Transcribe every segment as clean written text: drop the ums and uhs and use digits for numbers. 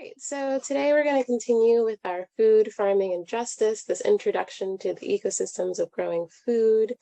right, so today we're going to continue with our food, farming, and justice, this introduction to the ecosystems of growing food.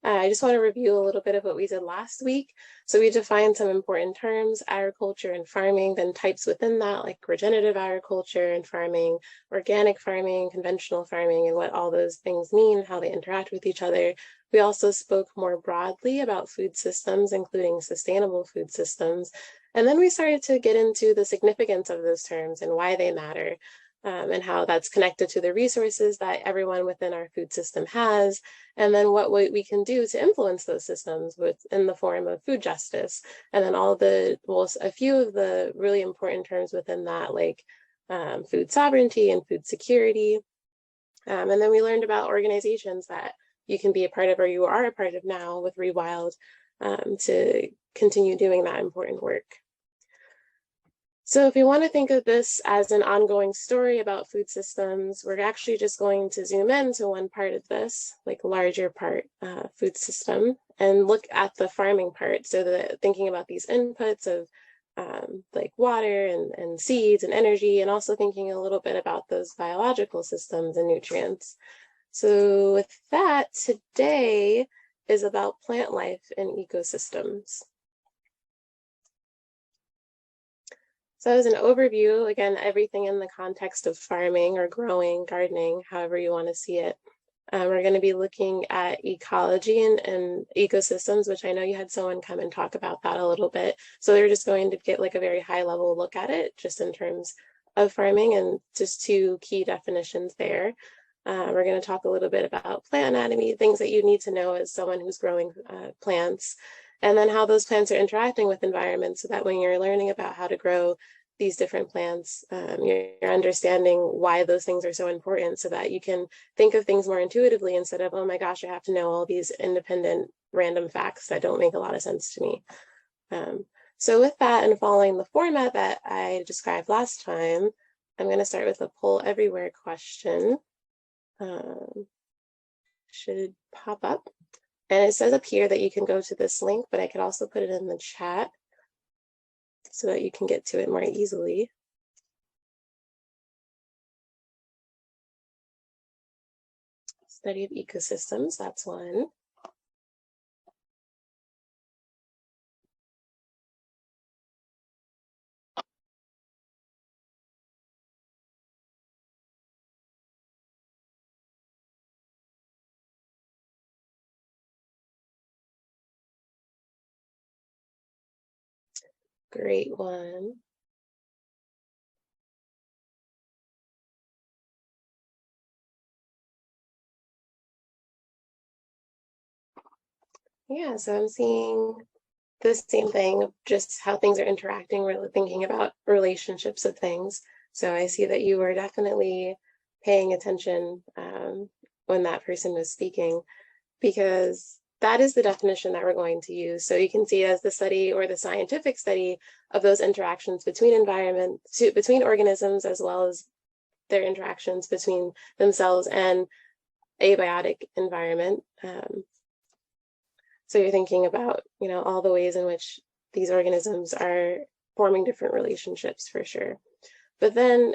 I just want to review a little bit of what we did last week. So we defined some important terms, agriculture and farming, then types within that, like regenerative agriculture and farming, organic farming, conventional farming, and what all those things mean, how they interact with each other. We also spoke more broadly about food systems, including sustainable food systems. And then we started to get into the significance of those terms and why they matter, and how that's connected to the resources that everyone within our food system has, and then what we can do to influence those systems in the form of food justice. And then a few of the really important terms within that, like food sovereignty and food security. And then we learned about organizations that you can be a part of, or you are a part of now with Rewild, to continue doing that important work. So if you want to think of this as an ongoing story about food systems, we're actually just going to zoom in to one part of this, like larger part, food system, and look at the farming part. So thinking about these inputs of like water and seeds and energy, and also thinking a little bit about those biological systems and nutrients. So with that, today is about plant life and ecosystems. So as an overview, again, everything in the context of farming or growing, gardening, however you want to see it. We're going to be looking at ecology and ecosystems, which I know you had someone come and talk about that a little bit. So they're just going to get like a very high level look at it, just in terms of farming, and just two key definitions there. We're going to talk a little bit about plant anatomy, things that you need to know as someone who's growing plants, and then how those plants are interacting with environments, so that when you're learning about how to grow these different plants, you're understanding why those things are so important, so that you can think of things more intuitively instead of, oh my gosh, I have to know all these independent random facts that don't make a lot of sense to me. So with that, and following the format that I described last time, I'm going to start with a poll everywhere question. Should pop up. And it says up here that you can go to this link, but I could also put it in the chat so that you can get to it more easily. Study of ecosystems, that's one. Great one. Yeah, so I'm seeing the same thing, just how things are interacting, really thinking about relationships of things. So I see that you were definitely paying attention when that person was speaking, because that is the definition that we're going to use. So you can see as the study, or the scientific study, of those interactions between between organisms, as well as their interactions between themselves and abiotic environment. So you're thinking about, all the ways in which these organisms are forming different relationships, for sure. But then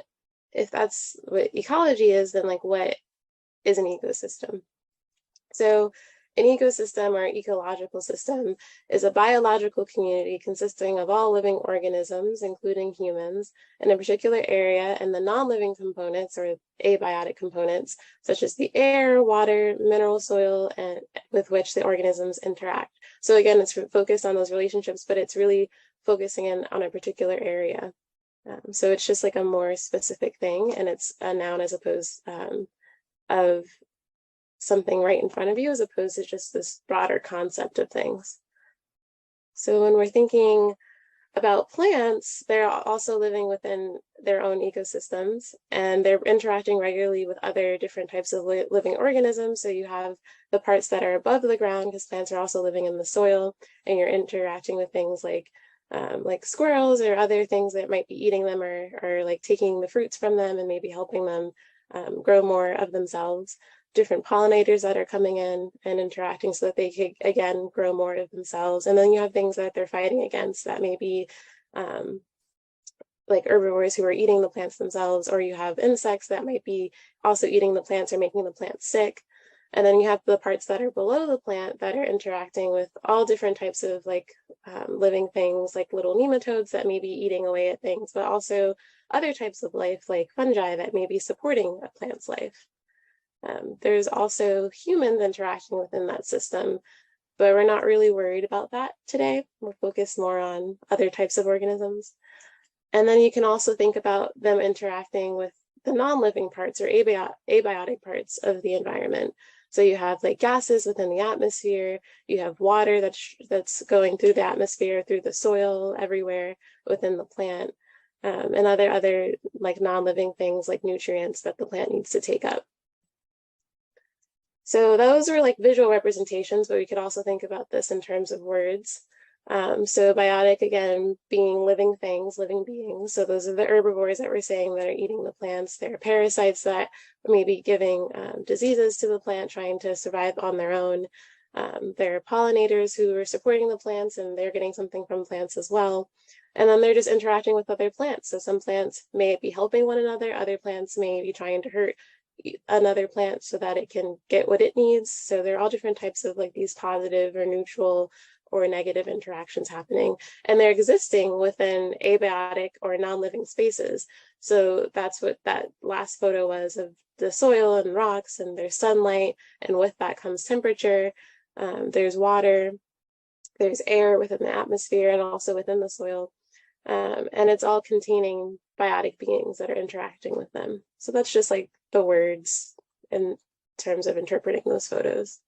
if that's what ecology is, then like, what is an ecosystem? So an ecosystem, or ecological system, is a biological community consisting of all living organisms, including humans, in a particular area, and the non-living components, or abiotic components, such as the air, water, mineral soil, and with which the organisms interact. So again, it's focused on those relationships, but it's really focusing in on a particular area. So it's just like a more specific thing, and it's a noun as opposed of something right in front of you, as opposed to just this broader concept of things. So when we're thinking about plants, they're also living within their own ecosystems, and they're interacting regularly with other different types of living organisms. So you have the parts that are above the ground, because plants are also living in the soil, and you're interacting with things like squirrels or other things that might be eating them, or like taking the fruits from them and maybe helping them grow more of themselves. Different pollinators that are coming in and interacting so that they could, again, grow more of themselves. And then you have things that they're fighting against that may be like herbivores who are eating the plants themselves, or you have insects that might be also eating the plants or making the plants sick. And then you have the parts that are below the plant that are interacting with all different types of like living things, like little nematodes that may be eating away at things, but also other types of life like fungi that may be supporting a plant's life. There's also humans interacting within that system, but we're not really worried about that today. We're focused more on other types of organisms. And then you can also think about them interacting with the non-living parts or abiotic parts of the environment. So you have like gases within the atmosphere, you have water that's going through the atmosphere, through the soil, everywhere within the plant, and other like non-living things like nutrients that the plant needs to take up. So those are like visual representations, but we could also think about this in terms of words. So biotic, again, being living things, living beings. So those are the herbivores that we're saying that are eating the plants. They're parasites that may be giving diseases to the plant, trying to survive on their own. They're pollinators who are supporting the plants, and they're getting something from plants as well. And then they're just interacting with other plants. So some plants may be helping one another. Other plants may be trying to hurt another plant so that it can get what it needs. So there are all different types of like these positive or neutral or negative interactions happening, and they're existing within abiotic or non-living spaces. So that's what that last photo was of the soil and rocks, and there's sunlight, and with that comes temperature. There's water, there's air within the atmosphere and also within the soil. And it's all containing biotic beings that are interacting with them. So that's just like the words in terms of interpreting those photos.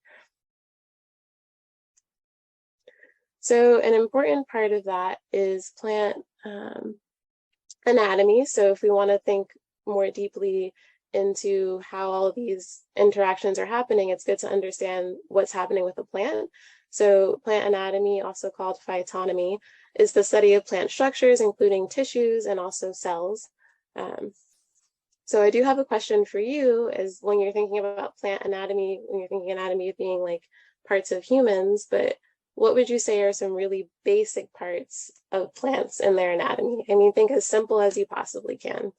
So an important part of that is plant anatomy. So if we want to think more deeply into how all of these interactions are happening, it's good to understand what's happening with the plant. So plant anatomy, also called phytonomy, is the study of plant structures, including tissues and also cells. So I do have a question for you, is when you're thinking about plant anatomy, when you're thinking anatomy being like parts of humans, but what would you say are some really basic parts of plants in their anatomy? I mean, think as simple as you possibly can.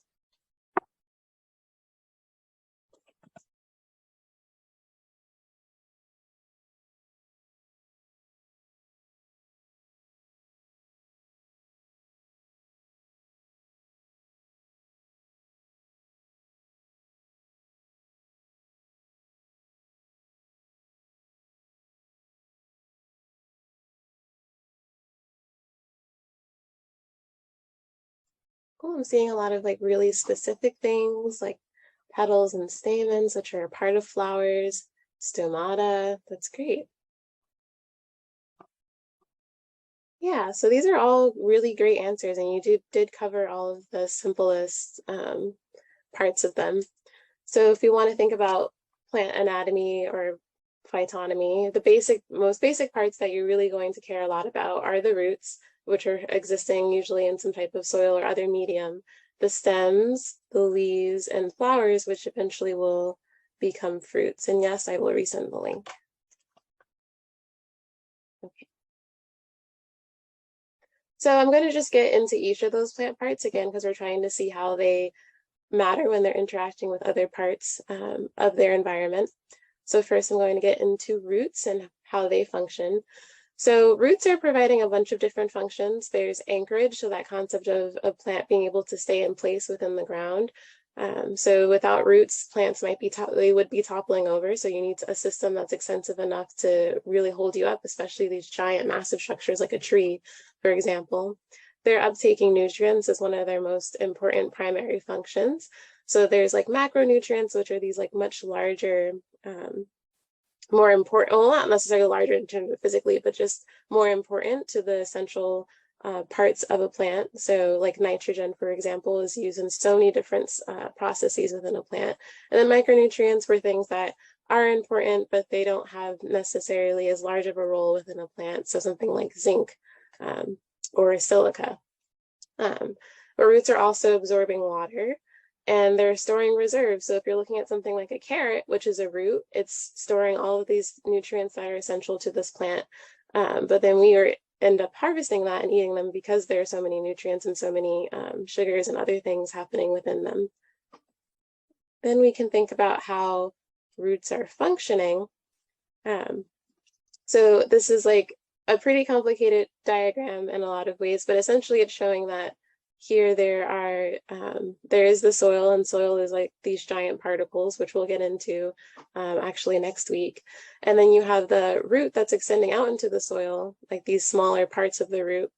Oh, I'm seeing a lot of like really specific things like petals and stamens, which are a part of flowers, stomata. That's great. Yeah, so these are all really great answers, and you did cover all of the simplest parts of them. So if you want to think about plant anatomy or phytonomy, the most basic parts that you're really going to care a lot about are the roots, which are existing usually in some type of soil or other medium, the stems, the leaves, and flowers, which eventually will become fruits. And yes, I will resend the link. Okay. So I'm going to just get into each of those plant parts again, because we're trying to see how they matter when they're interacting with other parts of their environment. So first I'm going to get into roots and how they function. So roots are providing a bunch of different functions. There's anchorage, so that concept of a plant being able to stay in place within the ground. So without roots, plants they would be toppling over. So you need a system that's extensive enough to really hold you up, especially these giant, massive structures like a tree, for example. They're uptaking nutrients is one of their most important primary functions. So there's like macronutrients, which are these like much larger, more important, well, not necessarily larger in terms of physically, but just more important to the essential parts of a plant. So like nitrogen, for example, is used in so many different processes within a plant. And then micronutrients were things that are important, but they don't have necessarily as large of a role within a plant. So something like zinc or silica. But roots are also absorbing water, and they're storing reserves. So if you're looking at something like a carrot, which is a root, it's storing all of these nutrients that are essential to this plant. But then we are end up harvesting that and eating them because there are so many nutrients and so many sugars and other things happening within them. Then we can think about how roots are functioning. So this is like a pretty complicated diagram in a lot of ways, but essentially it's showing that here there is the soil, and soil is like these giant particles, which we'll get into actually next week. And then you have the root that's extending out into the soil, like these smaller parts of the root,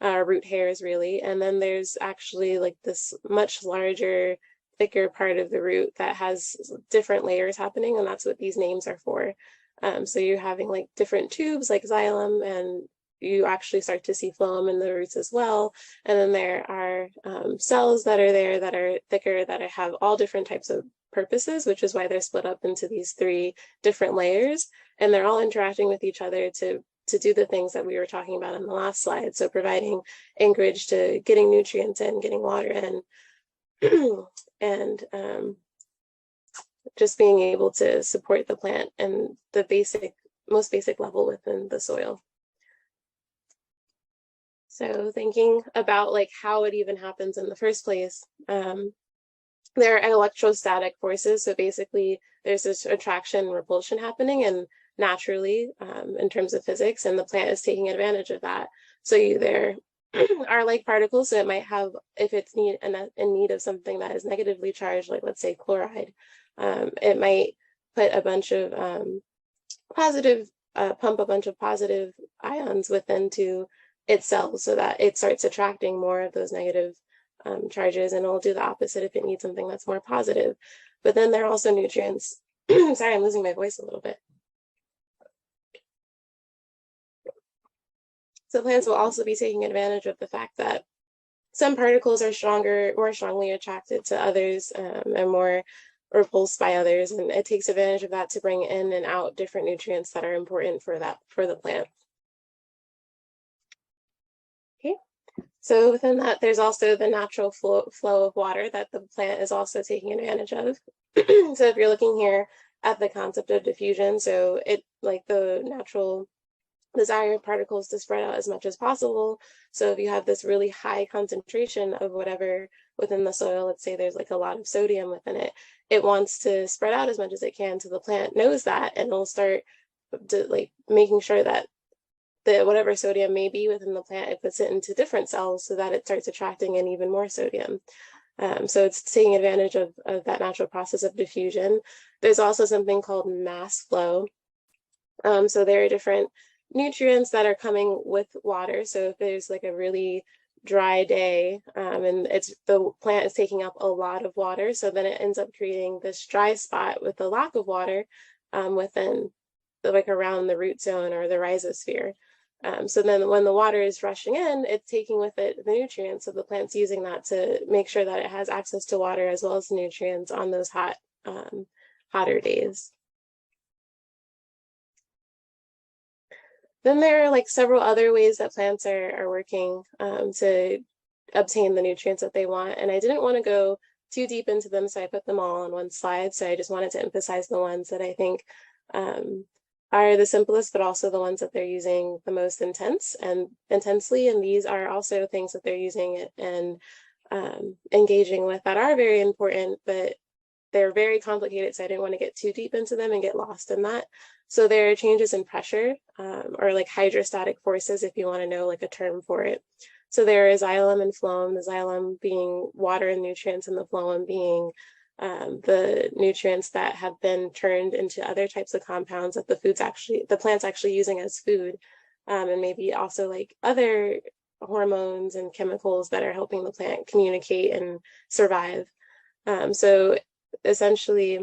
root hairs really. And then there's actually like this much larger, thicker part of the root that has different layers happening, and that's what these names are for. So you're having like different tubes like xylem, and you actually start to see phloem in the roots as well. And then there are cells that are there that are thicker, that have all different types of purposes, which is why they're split up into these 3 different layers. And they're all interacting with each other to do the things that we were talking about in the last slide. So providing anchorage to getting nutrients in, getting water in, and just being able to support the plant and the most basic level within the soil. So thinking about like how it even happens in the first place, there are electrostatic forces. So basically there's this attraction and repulsion happening, and naturally in terms of physics, and the plant is taking advantage of that. So there are like particles, so it might have, if it's in need of something that is negatively charged, like let's say chloride, it might put a bunch of pump a bunch of positive ions within to its cells so that it starts attracting more of those negative charges, and it'll do the opposite if it needs something that's more positive. But then there are also nutrients. Sorry, I'm losing my voice a little bit. So plants will also be taking advantage of the fact that some particles are more strongly attracted to others, and more repulsed by others, and it takes advantage of that to bring in and out different nutrients that are important for the plant. Okay, so within that, there's also the natural flow of water that the plant is also taking advantage of. So if you're looking here at the concept of diffusion, so it like the natural desire particles to spread out as much as possible. So if you have this really high concentration of whatever within the soil, let's say there's like a lot of sodium within it, it wants to spread out as much as it can. So the plant knows that, and it'll start like making sure that whatever sodium may be within the plant, it puts it into different cells so that it starts attracting in even more sodium. So it's taking advantage of that natural process of diffusion. There's also something called mass flow. So there are different nutrients that are coming with water. So if there's like a really dry day, and the plant is taking up a lot of water, so then it ends up creating this dry spot with a lack of water within like around the root zone or the rhizosphere. So then when the water is rushing in, it's taking with it the nutrients. So the plant's using that to make sure that it has access to water as well as nutrients on those hotter days. Then there are like several other ways that plants are working to obtain the nutrients that they want. And I didn't want to go too deep into them, so I put them all on one slide. So I just wanted to emphasize the ones that I think are the simplest, but also the ones that they're using the most intensely. And these are also things that they're using and engaging with that are very important, but they're very complicated, so I didn't want to get too deep into them and get lost in that. So there are changes in pressure, or like hydrostatic forces, if you want to know like a term for it. So there is xylem and phloem, the xylem being water and nutrients, and the phloem being the nutrients that have been turned into other types of compounds that the plant's actually using as food, and maybe also like other hormones and chemicals that are helping the plant communicate and survive. So essentially,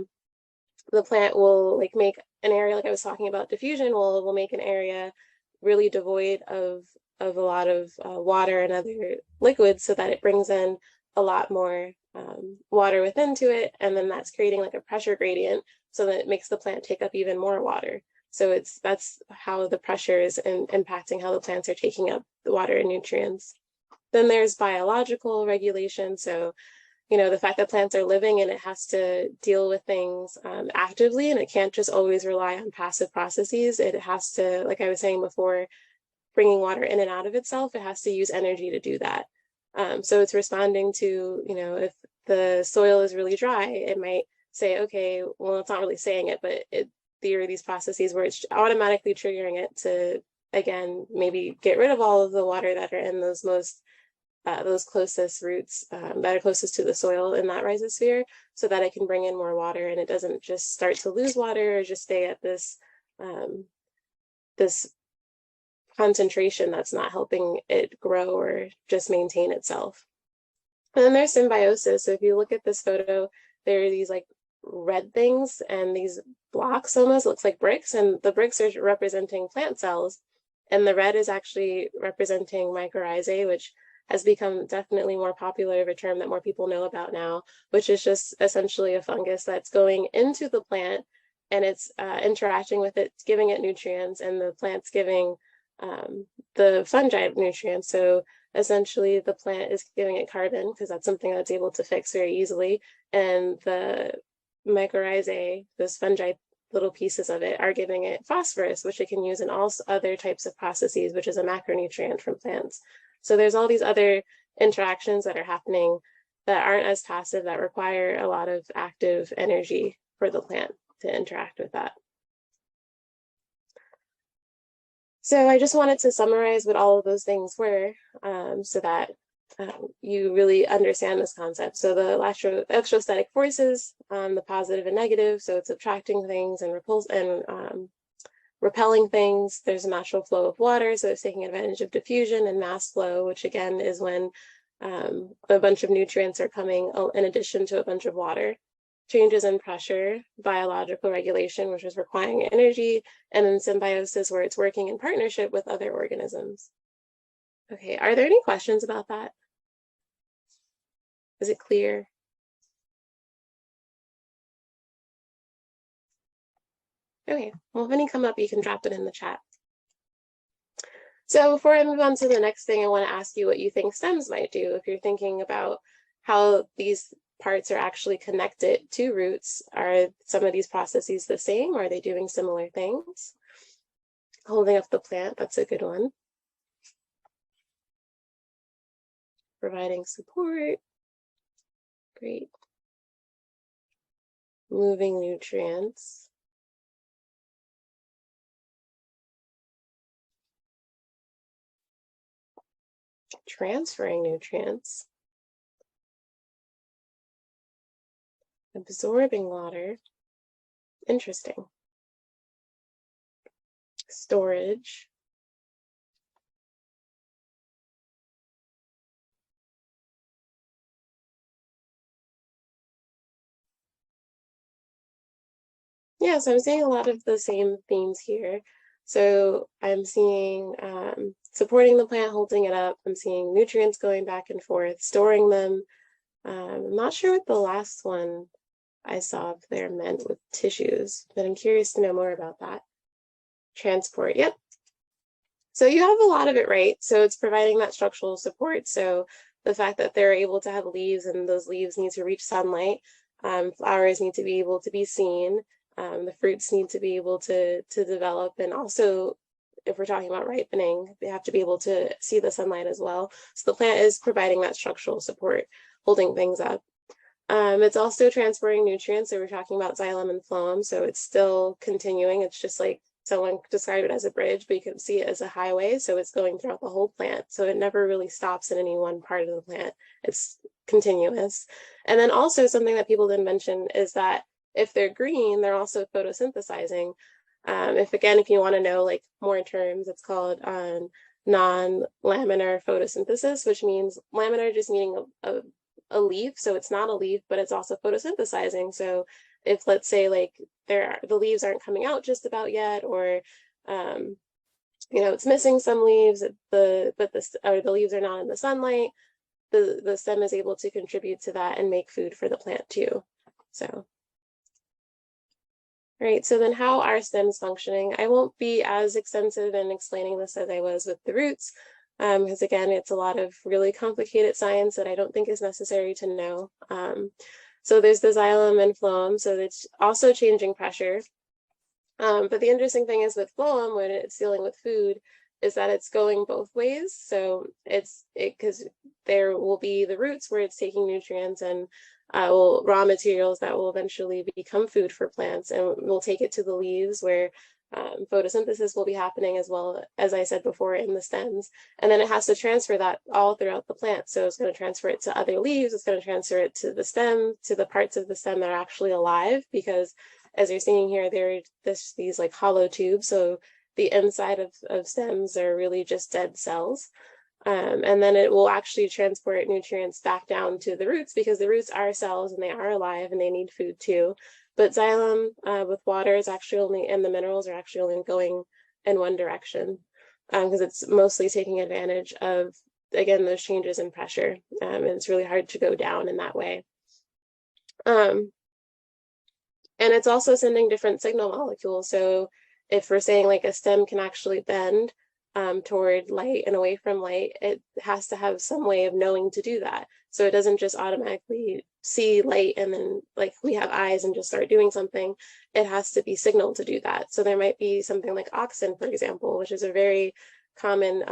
the plant will like make an area, like I was talking about diffusion, will make an area really devoid of a lot of water and other liquids, so that it brings in a lot more water within to it, and then that's creating like a pressure gradient, so that it makes the plant take up even more water. So that's how the pressure is impacting how the plants are taking up the water and nutrients. Then there's biological regulation. So the fact that plants are living and it has to deal with things actively, and it can't just always rely on passive processes. It has to, like I was saying before, bringing water in and out of itself, it has to use energy to do that. So it's responding to, if the soil is really dry, it might say, okay, well, it's not really saying it, but there are these processes where it's automatically triggering it to, again, maybe get rid of all of the water that are in those closest roots that are closest to the soil in that rhizosphere, so that it can bring in more water and it doesn't just start to lose water or just stay at this this concentration that's not helping it grow or just maintain itself. And then there's symbiosis. So if you look at this photo, there are these like red things and these blocks, almost looks like bricks, and the bricks are representing plant cells, and the red is actually representing mycorrhizae, which has become definitely more popular of a term that more people know about now, which is just essentially a fungus that's going into the plant and it's interacting with it, giving it nutrients, and the plant's giving the fungi nutrients. So essentially the plant is giving it carbon because that's something that's able to fix very easily, and the mycorrhizae, those fungi little pieces of it, are giving it phosphorus, which it can use in all other types of processes, which is a macronutrient from plants. So there's all these other interactions that are happening that aren't as passive, that require a lot of active energy for the plant to interact with that. So I just wanted to summarize what all of those things were, so that you really understand this concept. So the electrostatic forces, the positive and negative, so it's attracting things and repelling things. There's a natural flow of water, so it's taking advantage of diffusion, and mass flow, which again is when a bunch of nutrients are coming in addition to a bunch of water. Changes in pressure, biological regulation, which is requiring energy, and then symbiosis, where it's working in partnership with other organisms. Okay, are there any questions about that? Is it clear? Okay, well, if any come up, you can drop it in the chat. So before I move on to the next thing, I want to ask you what you think stems might do. If you're thinking about how these parts are actually connected to roots, are some of these processes the same? Are they doing similar things? Holding up the plant, that's a good one. Providing support, great. Moving nutrients. Transferring nutrients. Absorbing water. Interesting. Storage. Yeah, so I'm seeing a lot of the same themes here. So I'm seeing supporting the plant, holding it up. I'm seeing nutrients going back and forth, storing them. I'm not sure what the last one I saw up there meant with tissues, but I'm curious to know more about that. Transport, yep. So you have a lot of it right. So it's providing that structural support. So the fact that they're able to have leaves, and those leaves need to reach sunlight. Flowers need to be able to be seen. The fruits need to be able to develop, and also, if we're talking about ripening, they have to be able to see the sunlight as well. So the plant is providing that structural support, holding things up. It's also transporting nutrients. So we're talking about xylem and phloem. So it's still continuing. It's just like someone described it as a bridge, but you can see it as a highway. So it's going throughout the whole plant. So it never really stops in any one part of the plant. It's continuous. And then also something that people didn't mention is that if they're green, they're also photosynthesizing. If you want to know like more terms, it's called non-laminar photosynthesis, which means laminar just meaning a leaf. So it's not a leaf, but it's also photosynthesizing. So if, let's say, like the leaves aren't coming out just about yet, or it's missing some leaves, the leaves are not in the sunlight, the stem is able to contribute to that and make food for the plant too. So right, so then how are stems functioning? I won't be as extensive in explaining this as I was with the roots, because again, it's a lot of really complicated science that I don't think is necessary to know. So there's the xylem and phloem, so it's also changing pressure. But the interesting thing is with phloem, when it's dealing with food, is that it's going both ways. So because there will be the roots where it's taking nutrients and raw materials that will eventually become food for plants, and we'll take it to the leaves where photosynthesis will be happening, as well as I said before, in the stems. And then it has to transfer that all throughout the plant. So it's going to transfer it to other leaves, it's going to transfer it to the stem, to the parts of the stem that are actually alive, because as you're seeing here, there are these like hollow tubes. So the inside of stems are really just dead cells. And then it will actually transport nutrients back down to the roots, because the roots are cells and they are alive and they need food too. But xylem with water is actually only, and the minerals are actually only going in one direction, because it's mostly taking advantage of, again, those changes in pressure. And it's really hard to go down in that way. And it's also sending different signal molecules. So if we're saying like a stem can actually bend toward light and away from light, it has to have some way of knowing to do that. So it doesn't just automatically see light and then like we have eyes and just start doing something. It has to be signaled to do that. So there might be something like auxin, for example, which is a very common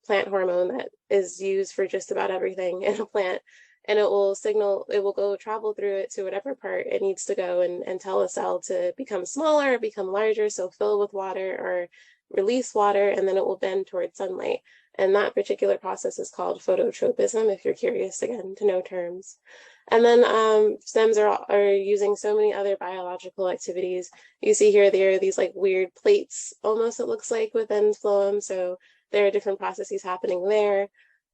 plant hormone that is used for just about everything in a plant. And it will signal, it will go travel through it to whatever part it needs to go and tell a cell to become smaller, become larger, so fill with water or release water, and then it will bend towards sunlight. And that particular process is called phototropism, if you're curious, again, to know terms. And then stems are using so many other biological activities. You see here, there are these like weird plates, almost it looks like, within phloem. So there are different processes happening there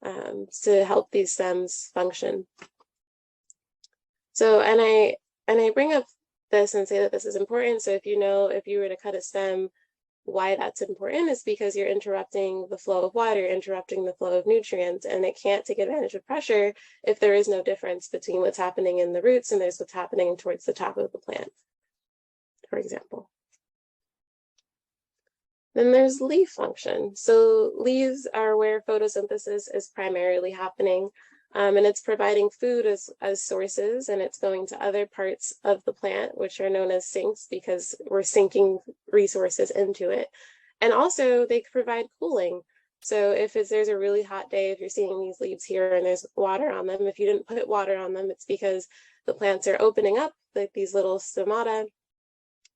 to help these stems function. So, and I bring up this and say that this is important. So if you were to cut a stem, why that's important is because you're interrupting the flow of water, interrupting the flow of nutrients, and it can't take advantage of pressure if there is no difference between what's happening in the roots and there's what's happening towards the top of the plant, for example. Then there's leaf function. So leaves are where photosynthesis is primarily happening, and it's providing food as sources, and it's going to other parts of the plant, which are known as sinks, because we're sinking resources into it. And also they provide cooling. So if there's a really hot day, if you're seeing these leaves here and there's water on them, if you didn't put water on them, it's because the plants are opening up, like these little stomata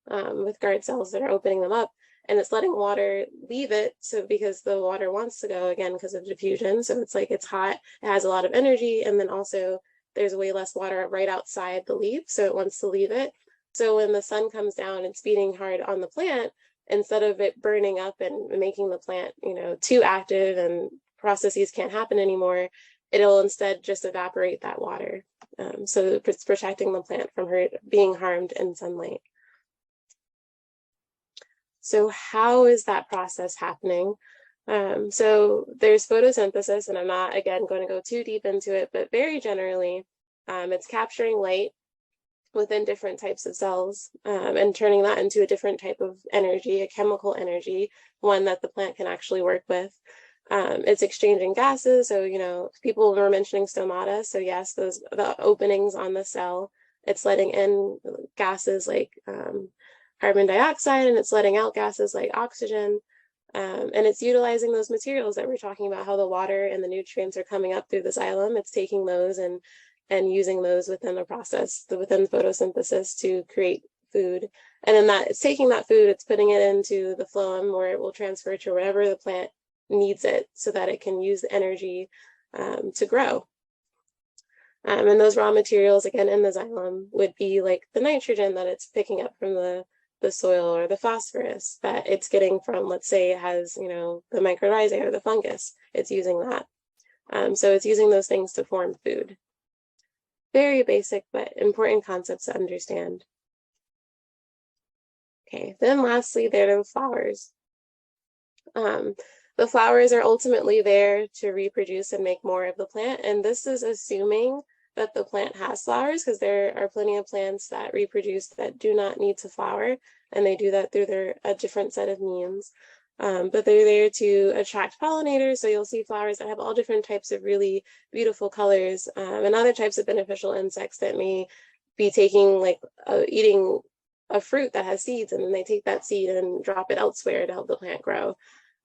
with guard cells that are opening them up, and it's letting water leave it. So because the water wants to go, again, because of diffusion. So it's like it's hot, it has a lot of energy, and then also there's way less water right outside the leaf, so it wants to leave it. So when the sun comes down, it's beating hard on the plant, instead of it burning up and making the plant, too active and processes can't happen anymore, it'll instead just evaporate that water. So it's protecting the plant from being harmed in sunlight. So how is that process happening? So there's photosynthesis, and I'm not, again, going to go too deep into it, but very generally, it's capturing light within different types of cells and turning that into a different type of energy, a chemical energy, one that the plant can actually work with. It's exchanging gases. So, people were mentioning stomata. So yes, the openings on the cell, it's letting in gases like carbon dioxide, and it's letting out gases like oxygen. And it's utilizing those materials that we're talking about, how the water and the nutrients are coming up through the xylem. It's taking those and using those within the process, within photosynthesis, to create food. And then it's taking that food, it's putting it into the phloem, where it will transfer to wherever the plant needs it, so that it can use the energy to grow. And those raw materials, again, in the xylem would be like the nitrogen that it's picking up from the soil, or the phosphorus that it's getting from, let's say it has, the mycorrhizae or the fungus, it's using that. So it's using those things to form food. Very basic, but important concepts to understand. Okay, then lastly, there are the flowers. The flowers are ultimately there to reproduce and make more of the plant, and this is assuming that the plant has flowers, because there are plenty of plants that reproduce that do not need to flower, and they do that through a different set of means. But they're there to attract pollinators, so you'll see flowers that have all different types of really beautiful colors, and other types of beneficial insects that may be taking, eating a fruit that has seeds, and then they take that seed and drop it elsewhere to help the plant grow.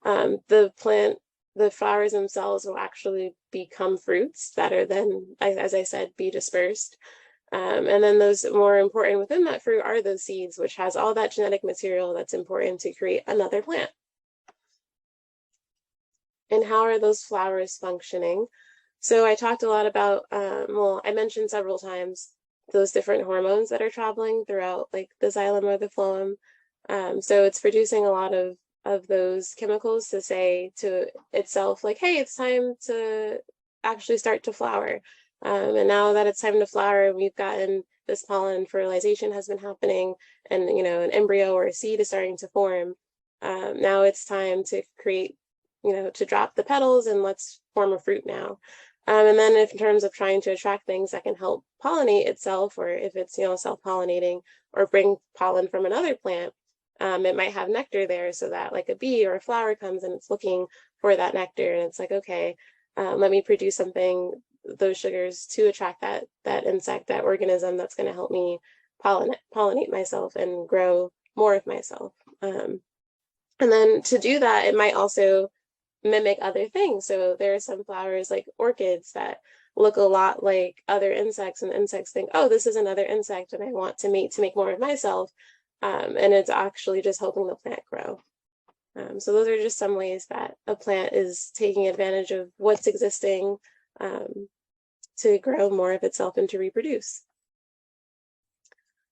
the flowers themselves will actually become fruits better than, as I said, be dispersed. And then those more important within that fruit are those seeds, which has all that genetic material that's important to create another plant. And how are those flowers functioning? So I talked a lot about, well, I mentioned several times those different hormones that are traveling throughout like the xylem or the phloem. So it's producing a lot of those chemicals to say to itself, like, hey, it's time to actually start to flower. And now that it's time to flower, we've gotten this pollen fertilization has been happening, and an embryo or a seed is starting to form. Now it's time to create, to drop the petals and let's form a fruit now. And then if in terms of trying to attract things that can help pollinate itself, or if it's, self-pollinating or bring pollen from another plant, it might have nectar there, so that like a bee or a flower comes and it's looking for that nectar, and it's like, okay, let me produce something, those sugars, to attract that insect, that organism that's going to help me pollinate myself and grow more of myself. And then to do that, it might also mimic other things. So there are some flowers like orchids that look a lot like other insects, and insects think, oh, this is another insect and I want to mate to make more of myself. And it's actually just helping the plant grow. So those are just some ways that a plant is taking advantage of what's existing to grow more of itself and to reproduce.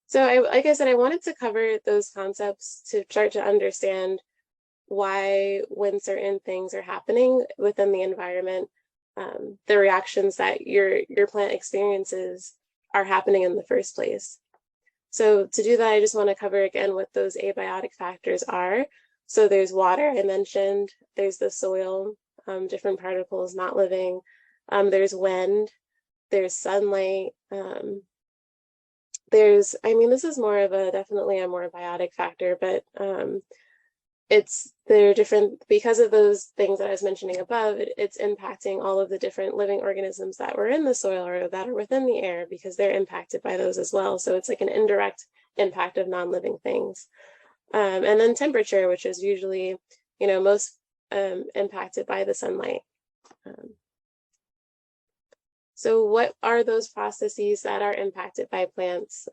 So like I said, I wanted to cover those concepts to start to understand why, when certain things are happening within the environment, the reactions that your plant experiences are happening in the first place. So to do that, I just want to cover again what those abiotic factors are. So there's water, I mentioned, there's the soil, different particles not living, there's wind, there's sunlight, this is more of definitely a more biotic factor, but they're different because of those things that I was mentioning above. It's impacting all of the different living organisms that were in the soil or that are within the air, because they're impacted by those as well. So it's like an indirect impact of non-living things. And then temperature, which is usually, most impacted by the sunlight. So what are those processes that are impacted by plants?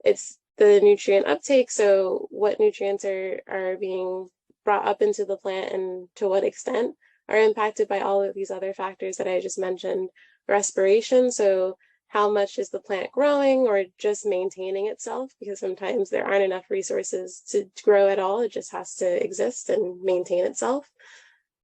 It's the nutrient uptake, so what nutrients are being brought up into the plant and to what extent are impacted by all of these other factors that I just mentioned. Respiration, so how much is the plant growing or just maintaining itself, because sometimes there aren't enough resources to grow at all, it just has to exist and maintain itself.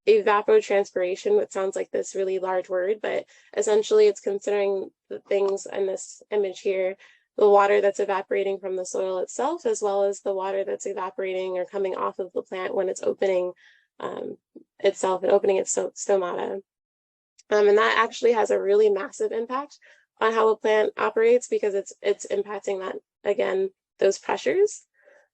Evapotranspiration, which sounds like this really large word, but essentially it's considering the things in this image here, the water that's evaporating from the soil itself, as well as the water that's evaporating or coming off of the plant when it's opening itself and opening its stomata. And that actually has a really massive impact on how a plant operates, because it's impacting that, again, those pressures.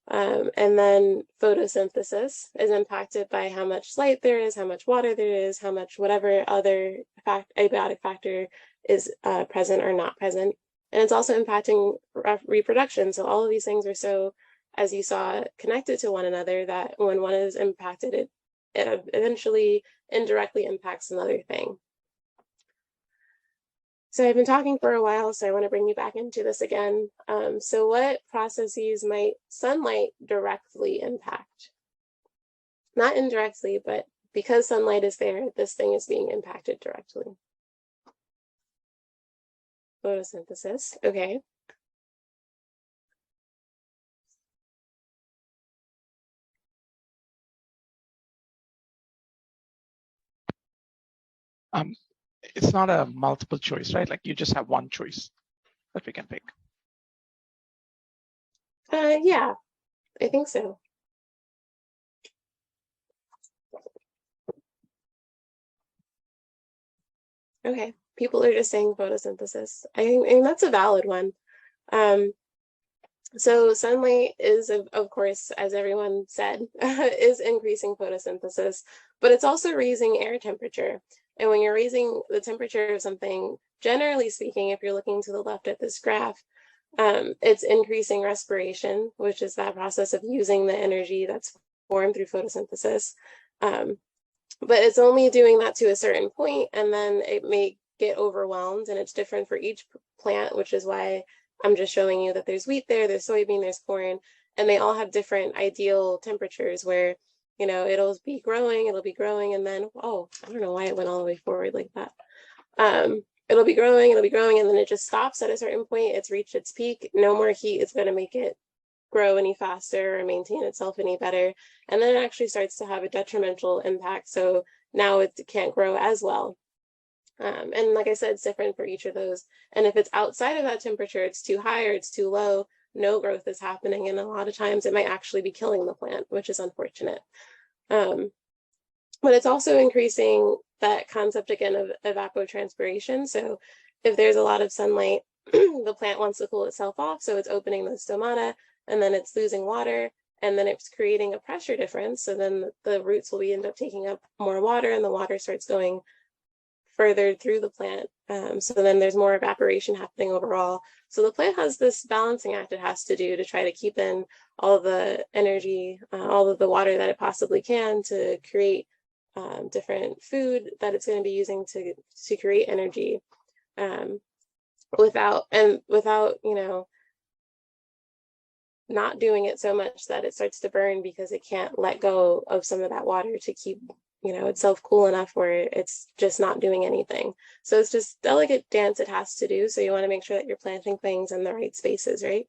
And then photosynthesis is impacted by how much light there is, how much water there is, how much whatever other abiotic factor is present or not present. And it's also impacting reproduction. So all of these things are so, as you saw, connected to one another, that when one is impacted, it eventually indirectly impacts another thing. So I've been talking for a while, so I want to bring you back into this again. So what processes might sunlight directly impact? Not indirectly, but because sunlight is there, this thing is being impacted directly. Photosynthesis, okay. It's not a multiple choice, right? Like you just have one choice that we can pick. Yeah, I think so. Okay, people are just saying photosynthesis. I think that's a valid one. So sunlight is, of course, as everyone said, is increasing photosynthesis, but it's also raising air temperature. And when you're raising the temperature of something, generally speaking, if you're looking to the left at this graph, it's increasing respiration, which is that process of using the energy that's formed through photosynthesis. But it's only doing that to a certain point, and then it may get overwhelmed, and it's different for each plant, which is why I'm just showing you that there's wheat there, there's soybean, there's corn, and they all have different ideal temperatures where, it'll be growing, and then, oh, I don't know why it went all the way forward like that. It'll be growing, and then it just stops at a certain point. It's reached its peak. No more heat is going to make it grow any faster or maintain itself any better. And then it actually starts to have a detrimental impact. So now it can't grow as well. And like I said, it's different for each of those. And if it's outside of that temperature, it's too high or it's too low, no growth is happening. And a lot of times it might actually be killing the plant, which is unfortunate. But it's also increasing that concept again of evapotranspiration. So if there's a lot of sunlight, the plant wants to cool itself off. So it's opening the stomata, and then it's losing water, and then it's creating a pressure difference. So then the roots will end up taking up more water, and the water starts going further through the plant. So then there's more evaporation happening overall. So the plant has this balancing act it has to do to try to keep in all the energy, all of the water that it possibly can to create different food that it's going to be using to create energy, without, not doing it so much that it starts to burn because it can't let go of some of that water to keep, itself cool enough where it's just not doing anything. So it's just delicate dance it has to do. So you want to make sure that you're planting things in the right spaces, right?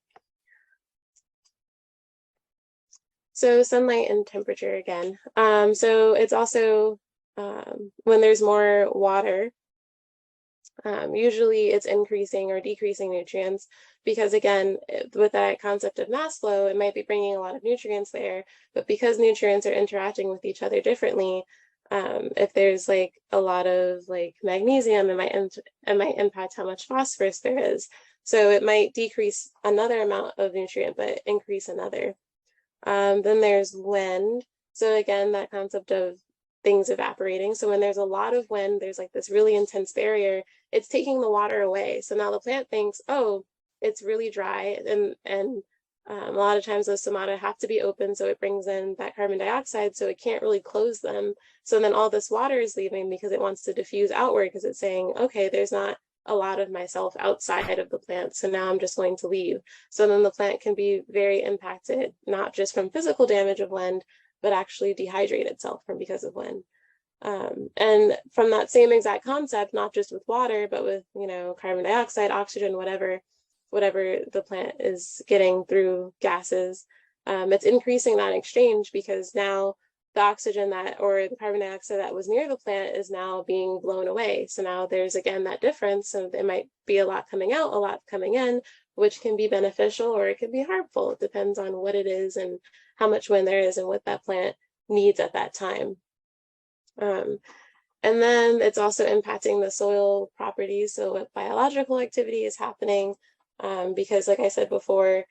So sunlight and temperature again. So it's also when there's more water, usually it's increasing or decreasing nutrients because, again, with that concept of mass flow, it might be bringing a lot of nutrients there, but because nutrients are interacting with each other differently, if there's like a lot of like magnesium, it might impact how much phosphorus there is. So it might decrease another amount of nutrient, but increase another. Then there's wind. So again, that concept of things evaporating. So when there's a lot of wind, there's like this really intense barrier, it's taking the water away. So now the plant thinks, oh, it's really dry. And a lot of times those stomata have to be open. So it brings in that carbon dioxide. So it can't really close them. So then all this water is leaving because it wants to diffuse outward because it's saying, okay, there's not a lot of myself outside of the plant. So now I'm just going to leave. So then the plant can be very impacted, not just from physical damage of wind, but actually dehydrate itself because of wind. And from that same exact concept, not just with water, but with, carbon dioxide, oxygen, whatever the plant is getting through gases, it's increasing that exchange because now the oxygen or the carbon dioxide that was near the plant is now being blown away. So now there's again that difference. So it might be a lot coming out, a lot coming in, which can be beneficial or it can be harmful. It depends on what it is and how much wind there is and what that plant needs at that time. And then it's also impacting the soil properties. So what biological activity is happening, because like I said before,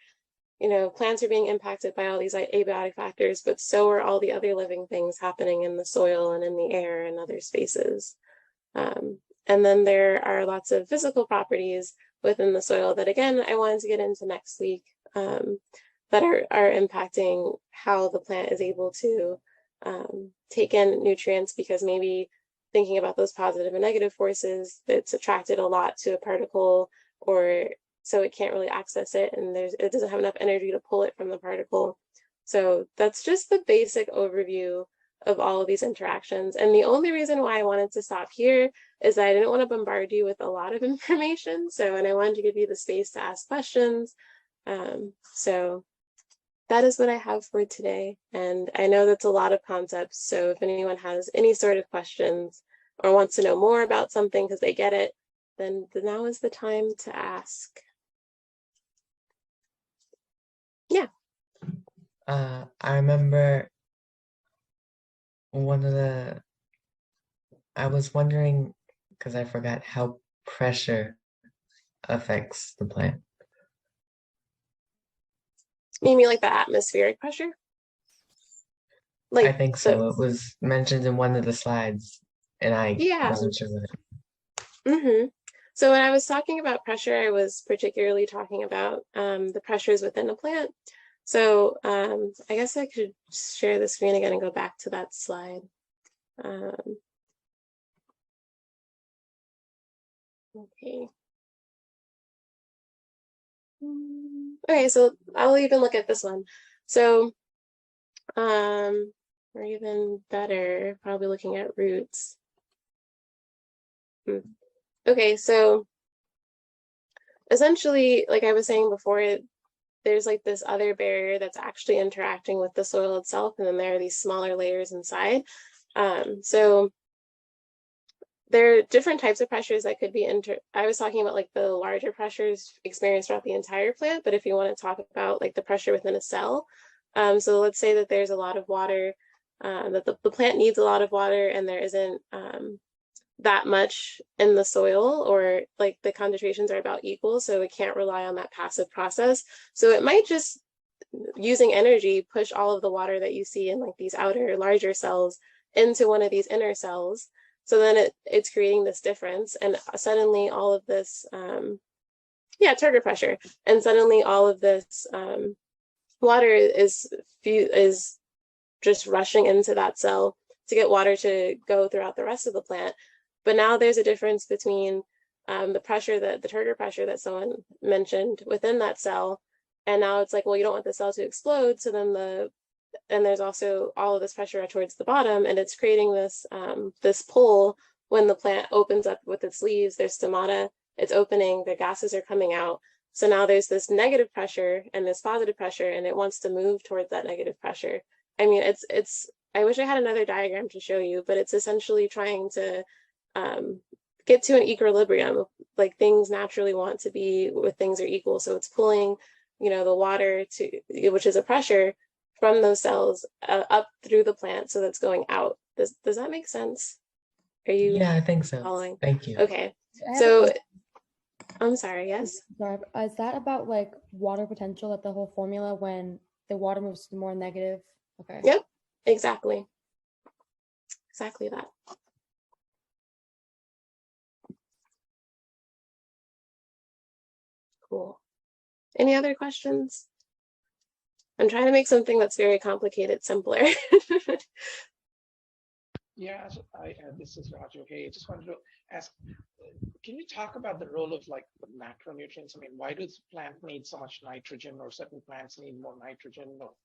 plants are being impacted by all these abiotic factors, but so are all the other living things happening in the soil and in the air and other spaces. And then there are lots of physical properties within the soil that, again, I wanted to get into next week, that are impacting how the plant is able to take in nutrients, because maybe thinking about those positive and negative forces, it's attracted a lot to a particle, or so it can't really access it, and it doesn't have enough energy to pull it from the particle. So that's just the basic overview of all of these interactions. And the only reason why I wanted to stop here is that I didn't want to bombard you with a lot of information. And I wanted to give you the space to ask questions. So that is what I have for today. And I know that's a lot of concepts. So if anyone has any sort of questions or wants to know more about something because they get it, then now is the time to ask. Yeah. I remember I was wondering, because I forgot how pressure affects the plant. You mean like the atmospheric pressure? I think so. It was mentioned in one of the slides, and I wasn't sure what it. So when I was talking about pressure, I was particularly talking about the pressures within a plant. So I guess I could share the screen again and go back to that slide. Okay. Okay, so I'll even look at this one. So, or even better, probably looking at roots. Okay, so essentially, like I was saying before, there's like this other barrier that's actually interacting with the soil itself, and then there are these smaller layers inside. So there are different types of pressures that could be I was talking about like the larger pressures experienced throughout the entire plant, but if you want to talk about like the pressure within a cell, so let's say that there's a lot of water, that the plant needs a lot of water, and there isn't that much in the soil, or like the concentrations are about equal, so it can't rely on that passive process. So it might just, using energy, push all of the water that you see in like these outer larger cells into one of these inner cells. So then it's creating this difference, and suddenly all of this, turgor pressure, and suddenly all of this water is just rushing into that cell to get water to go throughout the rest of the plant. But now there's a difference between the pressure, the turgor pressure that someone mentioned within that cell, and now it's like, well, you don't want the cell to explode, so then and there's also all of this pressure towards the bottom, and it's creating this this pull. When the plant opens up with its leaves, there's stomata, it's opening, the gases are coming out. So now there's this negative pressure and this positive pressure, and it wants to move towards that negative pressure. I mean, I wish I had another diagram to show you, but it's essentially trying to get to an equilibrium. Like, things naturally want to be with things are equal. So it's pulling, the water which is a pressure, from those cells up through the plant, so that's going out. Does that make sense? Are you? Yeah, I think so. Following? Thank you. Okay. So I'm sorry, yes? Sorry, is that about like water potential, at the whole formula, when the water moves to more negative? Okay. Yep, exactly. Exactly that. Cool. Any other questions? I'm trying to make something that's very complicated simpler. Yeah, so this is Raj. Okay, I just wanted to ask, can you talk about the role of like the macronutrients? I mean, why does plant need so much nitrogen, or certain plants need more nitrogen or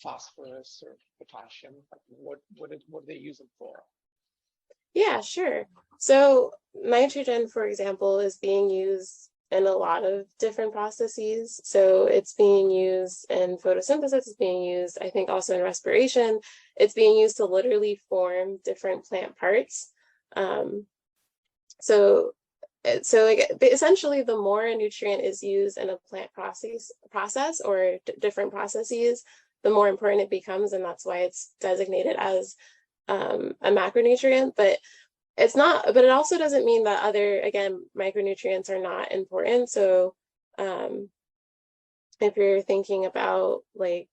phosphorus or potassium? Like, what do they use them for? Yeah, sure. So nitrogen, for example, is being used in a lot of different processes. So it's being used in photosynthesis, it's being used, I think, also in respiration. It's being used to literally form different plant parts. So essentially, the more a nutrient is used in a plant process or different processes, the more important it becomes, and that's why it's designated as a macronutrient. But it's not, but it also doesn't mean that other, again, micronutrients are not important. So if you're thinking about like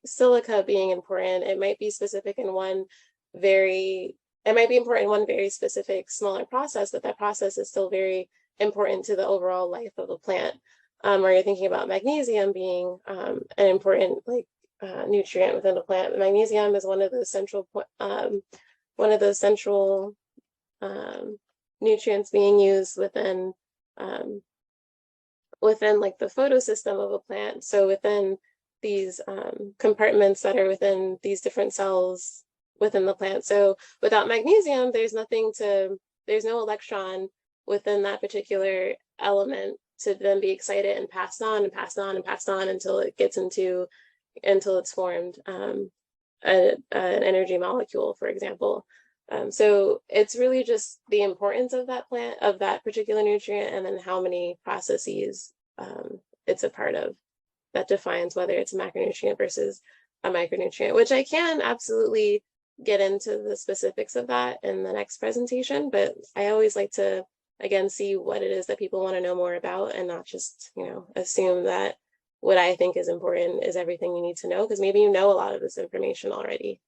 silica being important, it might be specific in one very specific smaller process, but that process is still very important to the overall life of the plant. Or you're thinking about magnesium being an important nutrient within the plant. Magnesium is one of those central nutrients being used within like the photosystem of a plant. So within these compartments that are within these different cells within the plant. So without magnesium, there's no electron within that particular element to then be excited and passed on and passed on and passed on until it's formed an energy molecule, for example. So it's really just the importance of that plant, of that particular nutrient, and then how many processes it's a part of that defines whether it's a macronutrient versus a micronutrient, which I can absolutely get into the specifics of that in the next presentation. But I always like to, again, see what it is that people want to know more about, and not just, assume that what I think is important is everything you need to know, because maybe you know a lot of this information already.